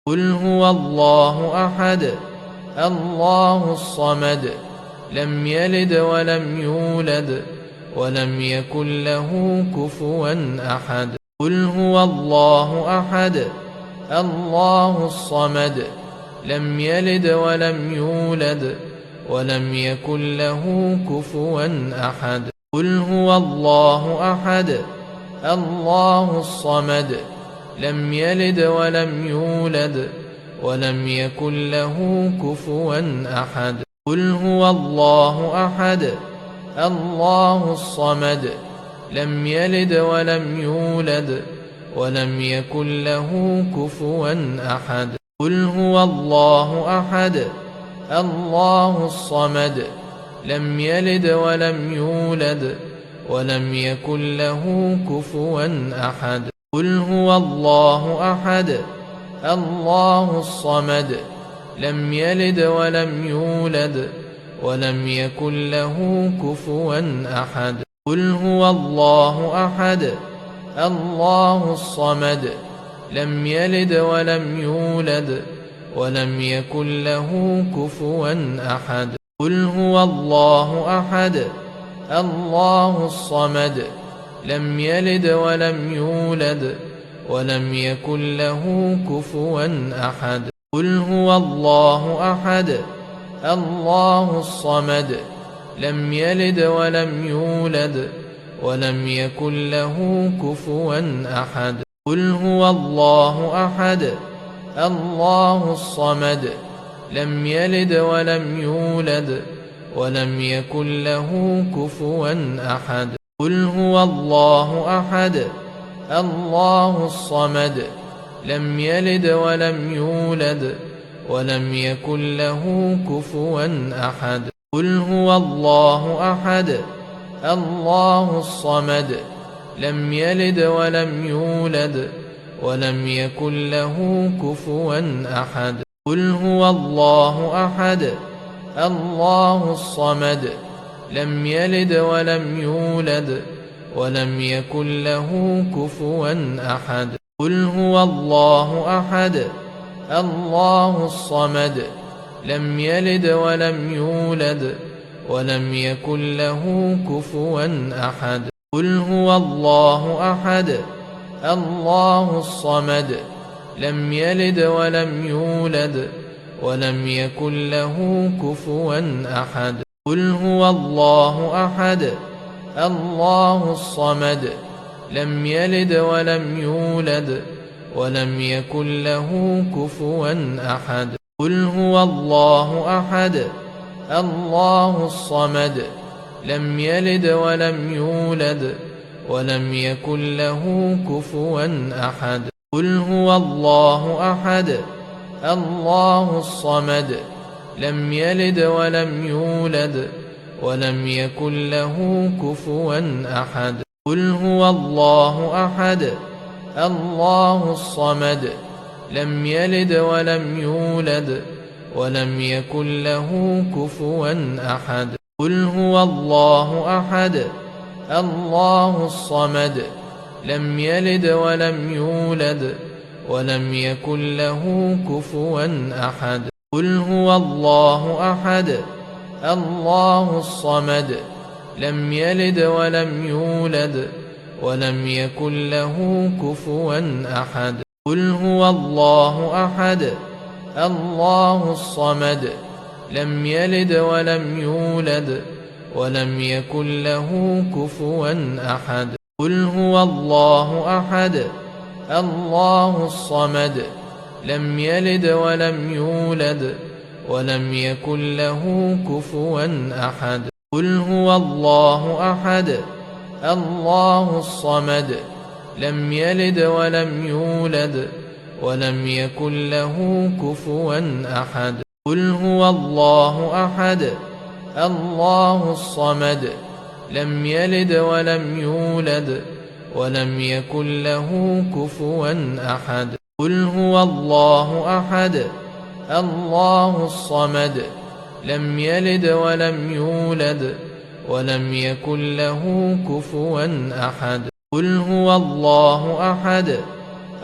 قل هو الله أحد الله الصمد لم يلد ولم يولد ولم يكن له كفوا أحد قل هو الله أحد الله الصمد لم يلد ولم يولد ولم يكن له كفوا أحد قل هو الله أحد الله الصمد لم يلد ولم يولد ولم يكن له كفوا أحد قل هو الله أحد الله الصمد لم يلد ولم يولد ولم يكن له كفوا أحد قل هو الله أحد الله الصمد لم يلد ولم يولد ولم يكن له كفوا أحد قل هو الله أحد الله الصمد لم يلد ولم يولد ولم يكن له كفوا أحد قل هو الله أحد الله الصمد لم يلد ولم يولد ولم يكن له كفوا أحد قل هو الله أحد الله الصمد لم يلد ولم يولد ولم يكن له كفوا أحد قل هو الله أحد الله الصمد لم يلد ولم يولد ولم يكن له كفوا أحد قل هو الله أحد الله الصمد لم يلد ولم يولد ولم يكن له كفوا أحد قل هو الله أحد الله الصمد لم يلد ولم يولد ولم يكن له كفوا أحد قل هو الله أحد الله الصمد لم يلد ولم يولد ولم يكن له كفوا أحد قل هو الله أحد الله الصمد لم يلد ولم يولد ولم يكن له كفوا أحد قل هو الله أحد الله الصمد لم يلد ولم يولد ولم يكن له كفوا أحد قل هو الله أحد الله الصمد لم يلد ولم يولد ولم يكن له كفوا أحد قل هو الله أحد الله الصمد لم يلد ولم يولد ولم يكن له كفوا أحد قل هو الله أحد الله الصمد لم يلد ولم يولد ولم يكن له كفوا أحد قل هو الله أحد الله الصمد لم يلد ولم يولد ولم يكن له كفوا أحد قل هو الله أحد الله الصمد لم يلد ولم يولد ولم يكن له كفوا أحد قل هو الله أحد الله الصمد لم يلد ولم يولد ولم يكن له كفوا أحد قل هو الله أحد الله الصمد لم يلد ولم يولد ولم يكن له كفوا أحد قل هو الله أحد الله الصمد لم يلد ولم يولد ولم يكن له كفوا أحد قل هو الله أحد الله الصمد لم يلد ولم يولد ولم يكن له كفوا أحد قل هو الله أحد الله الصمد لم يلد ولم يولد ولم يكن له كفوا أحد قل هو الله أحد الله الصمد لم يلد ولم يولد ولم يكن له كفوا أحد قل هو الله أحد الله الصمد لم يلد ولم يولد ولم يكن له كفوا أحد قل هو الله أحد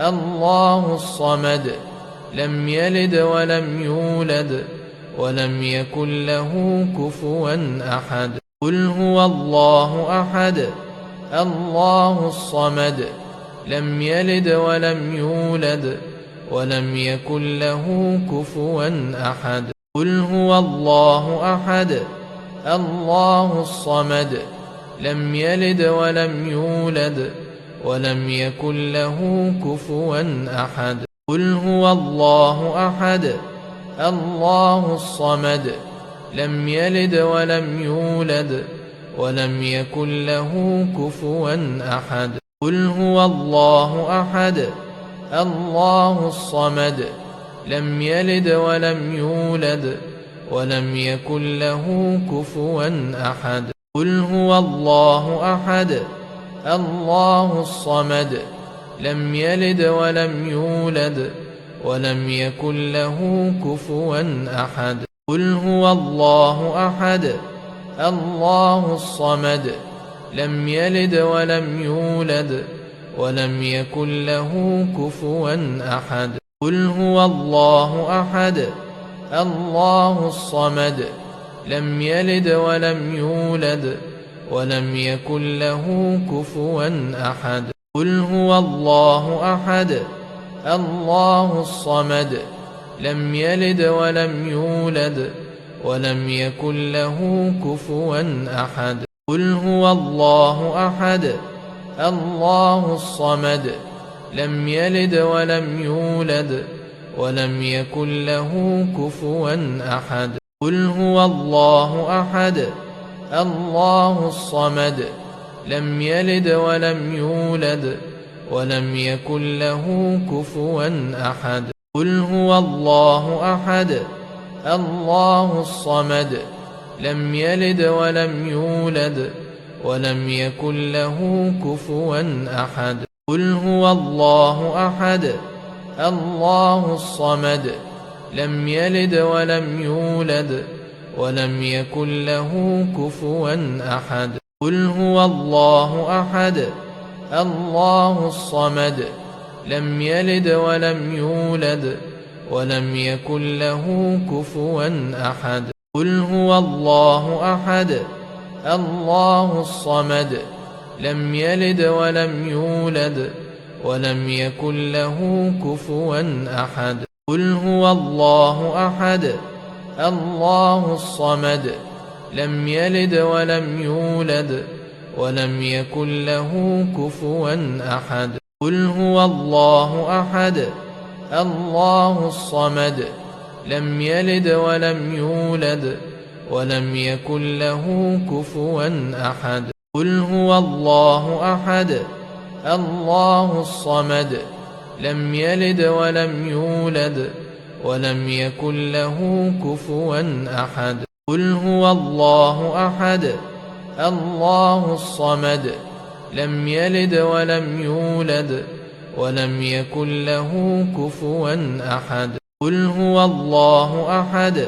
الله الصمد لم يلد ولم يولد ولم يكن له كفوا أحد. قل هو الله أحد الله الصمد لم يلد ولم يولد ولم يكن له كفوا أحد. قل هو الله أحد الله الصمد لم يلد ولم يولد ولم يكن له كفوا أحد. قل هو الله أحد الله الصمد لم يلد ولم يولد ولم يكن له كفوا أحد. قل هو الله أحد الله الصمد لم يلد ولم يولد ولم يكن له كفوا أحد. قل هو الله أحد الله الصمد لم يلد ولم يولد ولم يكن له كفوا أحد. قل هو الله أحد الله الصمد لم يلد ولم يولد ولم يكن له كفوا أحد. قل هو الله أحد الله الصمد لم يلد ولم يولد ولم يكن له كفوا أحد. قل هو الله أحد الله الصمد لم يلد ولم يولد ولم يكن له كفوا أحد. قل هو الله أحد الله الصمد لم يلد ولم يولد ولم يكن له كفوا أحد. قل هو الله أحد الله الصمد لم يلد ولم يولد ولم يكن له كفوا أحد. قل هو الله أحد الله الصمد لم يلد ولم يولد ولم يكن له كفوا أحد. قل هو الله أحد الله الصمد لم يلد ولم يولد ولم يكن له كفوا أحد. قل هو الله أحد الله الصمد لم يلد ولم يولد ولم يكن له كفوا أحد. قل هو الله أحد الله الصمد لم يلد ولم يولد ولم يكن له كفوا أحد. قل هو الله أحد الله الصمد لم يلد ولم يولد ولم يكن له كفوا أحد. قل هو الله أحد الله الصمد لم يلد ولم يولد ولم يكن له كفوا أحد. قل هو الله أحد الله الصمد لم يلد ولم يولد ولم يكن له كفوا أحد. قل هو الله أحد الله الصمد لم يلد ولم يولد ولم يكن له كفوا أحد. قل هو الله أحد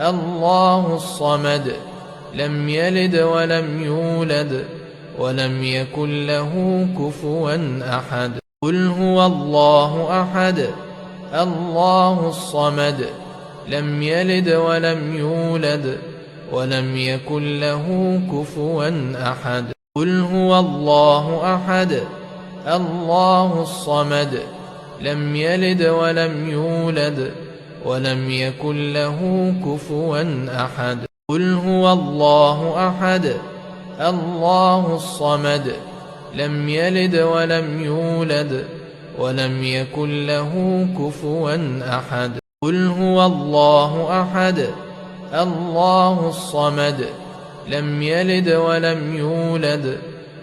الله الصمد لم يلد ولم يولد ولم يكن له كفوا أحد. قل هو الله أحد الله الصمد لم يلد ولم يولد ولم يكن له كفوا أحد. قل هو الله أحد الله الصمد لم يلد ولم يولد ولم يكن له كفوا أحد. قل هو الله أحد الله الصمد لم يلد ولم يولد ولم يكن له كفوا أحد. قل هو الله أحد الله الصمد لم يلد ولم يولد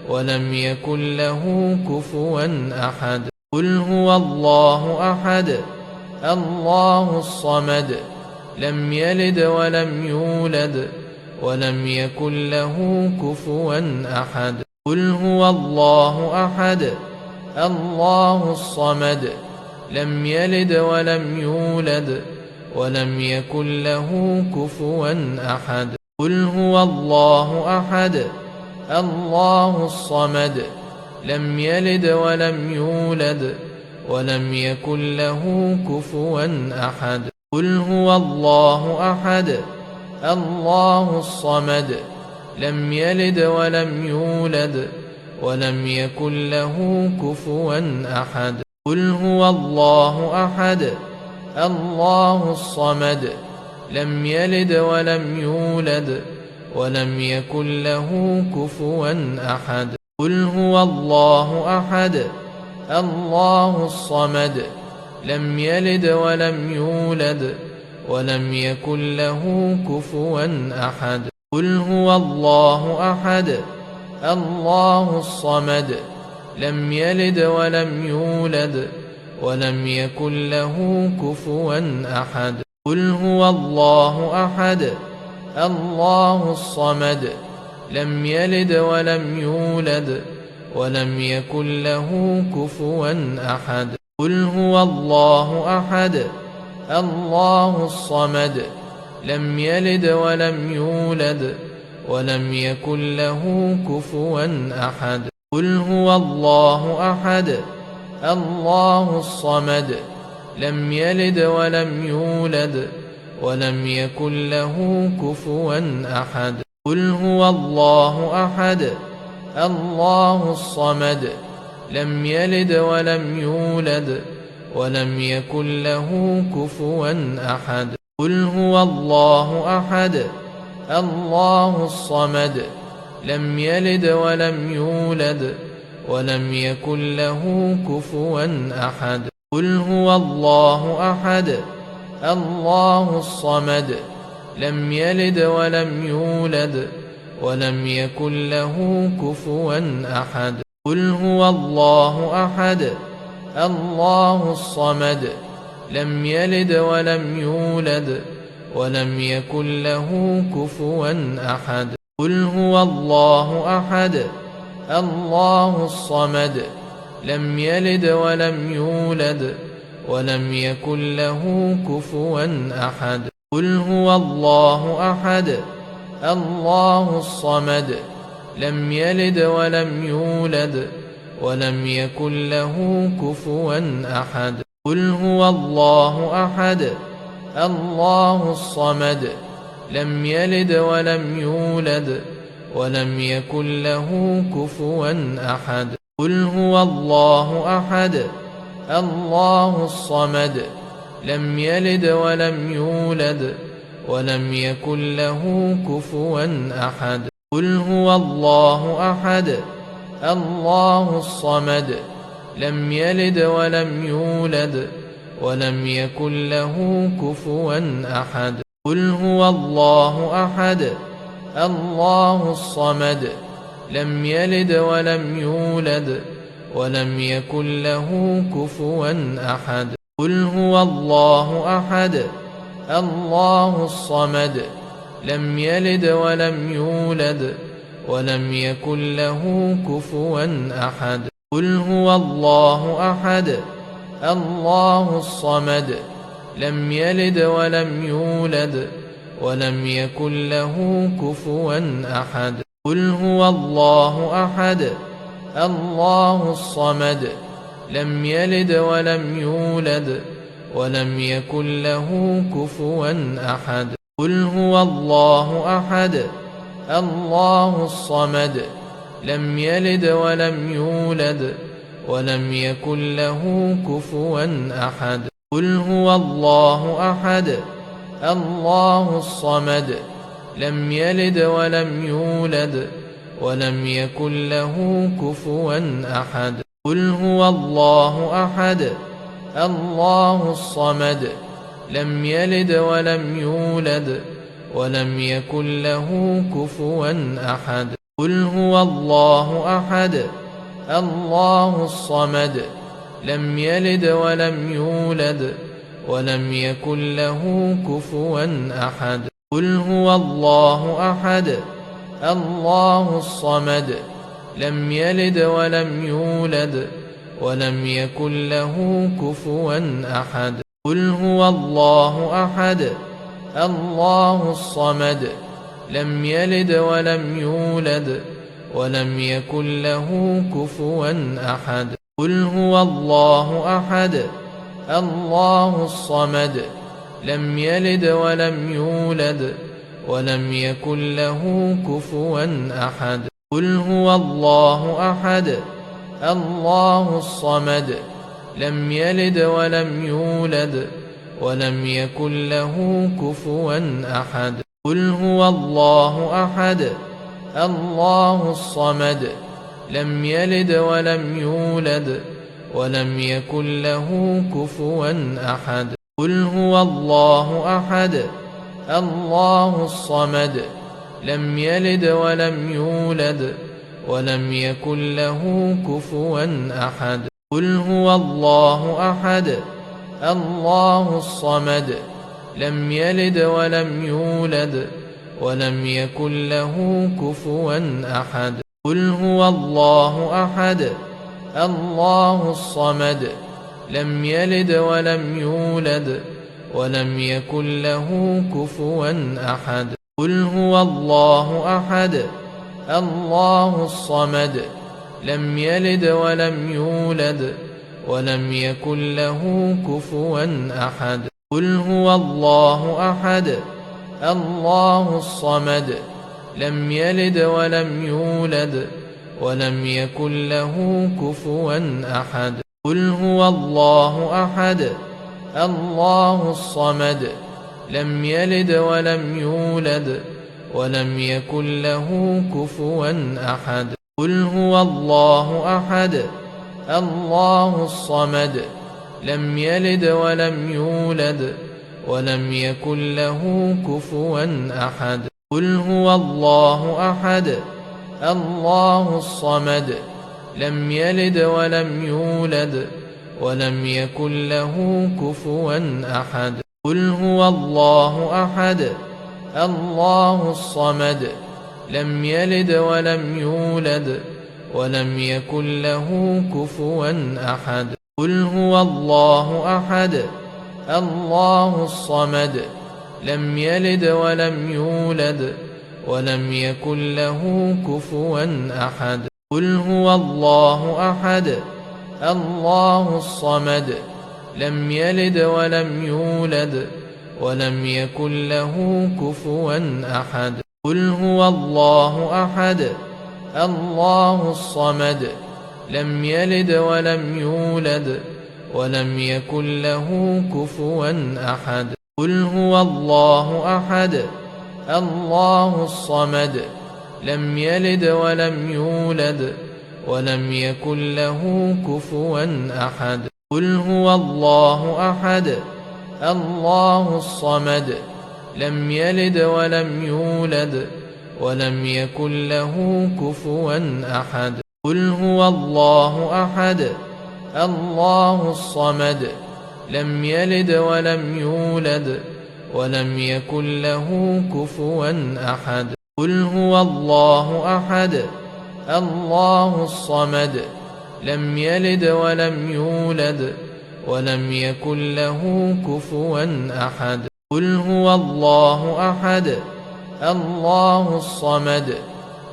ولم يكن له كفوا أحد. قل هو الله أحد الله الصمد لم يلد ولم يولد ولم يكن له كفوا أحد. قل هو الله أحد الله الصمد لم يلد ولم يولد ولم يكن له كفوا أحد. قل هو الله أحد الله الصمد لم يلد ولم يولد ولم يكن له كفوا أحد. قل هو الله أحد الله الصمد لم يلد ولم يولد ولم يكن له كفوا أحد. قل هو الله أحد الله الصمد لم يلد ولم يولد ولم يكن له كفوا أحد. قل هو الله أحد الله الصمد لم يلد ولم يولد ولم يكن له كفوا أحد. قل هو الله أحد الله الصمد لم يلد ولم يولد ولم يكن له كفوا أحد. قل هو الله أحد الله الصمد لم يلد ولم يولد ولم يكن له كفوا أحد. قل هو الله أحد الله الصمد لم يلد ولم يولد ولم يكن له كفوا أحد. قل هو الله أحد الله الصمد لم يلد ولم يولد ولم يكن له كفوا أحد. قل هو الله أحد الله الصمد لم يلد ولم يولد ولم يكن له كفوا أحد. قل هو الله أحد الله الصمد لم يلد ولم يولد ولم يكن له كفوا أحد. قل هو الله أحد الله الصمد لم يلد ولم يولد ولم يكن له كفوا أحد. قل هو الله أحد الله الصمد لم يلد ولم يولد ولم يكن له كفوا أحد. قل هو الله أحد الله الصمد لم يلد ولم يولد ولم يكن له كفوا أحد. قل هو الله أحد الله الصمد لم يلد ولم يولد ولم يكن له كفوا أحد. قل هو الله أحد الله الصمد لم يلد ولم يولد ولم يكن له كفوا أحد. قل هو الله أحد الله الصمد لم يلد ولم يولد ولم يكن له كفوا أحد. قل هو الله أحد الله الصمد لم يلد ولم يولد ولم يكن له كفوا أحد. قل هو الله أحد الله الصمد لم يلد ولم يولد ولم يكن له كفوا أحد. قل هو الله أحد الله الصمد لم يلد ولم يولد ولم يكن له كفوا أحد. قل هو الله أحد الله الصمد لم يلد ولم يولد ولم يكن له كفوا أحد. قل هو الله أحد الله الصمد لم يلد ولم يولد ولم يكن له كفوا أحد. قل هو الله أحد الله الصمد لم يلد ولم يولد ولم يكن له كفوا أحد. قل هو الله أحد الله الصمد لم يلد ولم يولد ولم يكن له كفوا أحد. قل هو الله أحد الله الصمد لم يلد ولم يولد ولم يكن له كفوا أحد. قل هو الله أحد الله الصمد لم يلد ولم يولد ولم يكن له كفوا أحد. قل هو الله أحد الله الصمد لم يلد ولم يولد ولم يكن له كفوا أحد. قل هو الله أحد الله الصمد لم يلد ولم يولد ولم يكن له كفوا أحد. قل هو الله أحد الله الصمد لم يلد ولم يولد ولم يكن له كفوا أحد قل هو الله أحد الله الصمد لم يلد ولم يولد ولم يكن له كفوا أحد قل هو الله أحد الله الصمد لم يلد ولم يولد ولم يكن له كفوا أحد قل هو الله أحد الله الصمد لم يلد ولم يولد ولم يكن له كفوا أحد قل هو الله أحد الله الصمد لم يلد ولم يولد ولم يكن له كفوا أحد قل هو الله أحد الله الصمد لم يلد ولم يولد ولم يكن له كفوا أحد قل هو الله أحد الله الصمد لم يلد ولم يولد ولم يكن له كفوا أحد قل هو الله أحد الله الصمد لم يلد ولم يولد ولم يكن له كفوا أحد قل هو الله أحد الله الصمد لم يلد ولم يولد ولم يكن له كفوا أحد قل هو الله أحد الله الصمد لم يلد ولم يولد ولم يكن له كفوا أحد قل هو الله أحد الله الصمد لم يلد ولم يولد ولم يكن له كفوا أحد قل هو الله أحد الله الصمد لم يلد ولم يولد ولم يكن له كفوا أحد قل هو الله أحد الله الصمد لم يلد ولم يولد ولم يكن له كفوا أحد قل هو الله أحد الله الصمد لم يلد ولم يولد ولم يكن له كفوا أحد قل هو الله أحد الله الصمد لم يلد ولم يولد ولم يكن له كفوا أحد قل هو الله أحد الله الصمد لم يلد ولم يولد ولم يكن له كفوا أحد قل هو الله أحد الله الصمد لم يلد ولم يولد ولم يكن له كفوا أحد قل هو الله أحد الله الصمد لم يلد ولم يولد ولم يكن له كفوا أحد قل هو الله أحد الله الصمد لم يلد ولم يولد ولم يكن له كفوا أحد قل هو الله أحد الله الصمد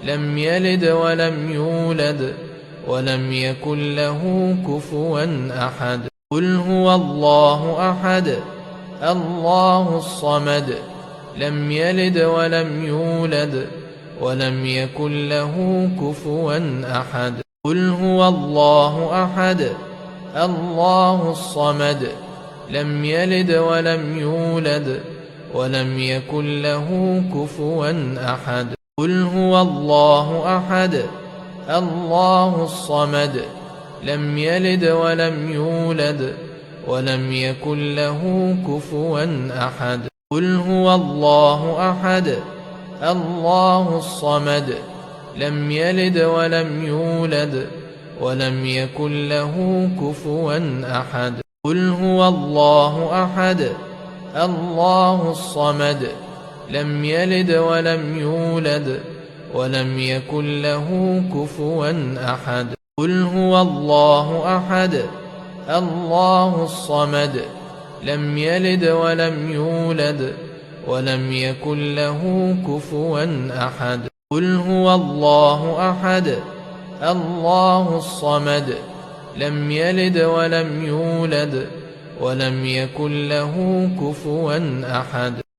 لم يلد ولم يولد ولم يكن له كفوا أحد قل هو الله أحد الله الصمد لم يلد ولم يولد ولم يكن له كفوا أحد قل هو الله أحد الله الصمد لم يلد ولم يولد ولم يكن له كفوا أحد قل هو الله أحد الله الصمد لم يلد ولم يولد ولم يكن له كفوا أحد قل هو الله أحد الله الصمد لم يلد ولم يولد ولم يكن له كفوا أحد قل هو الله أحد الله الصمد لم يلد ولم يولد ولم يكن له كفوا أحد قل هو الله أحد الله الصمد لم يلد ولم يولد ولم يكن له كفوا أحد قل هو الله أحد الله الصمد لم يلد ولم يولد ولم يكن له كفوا أحد.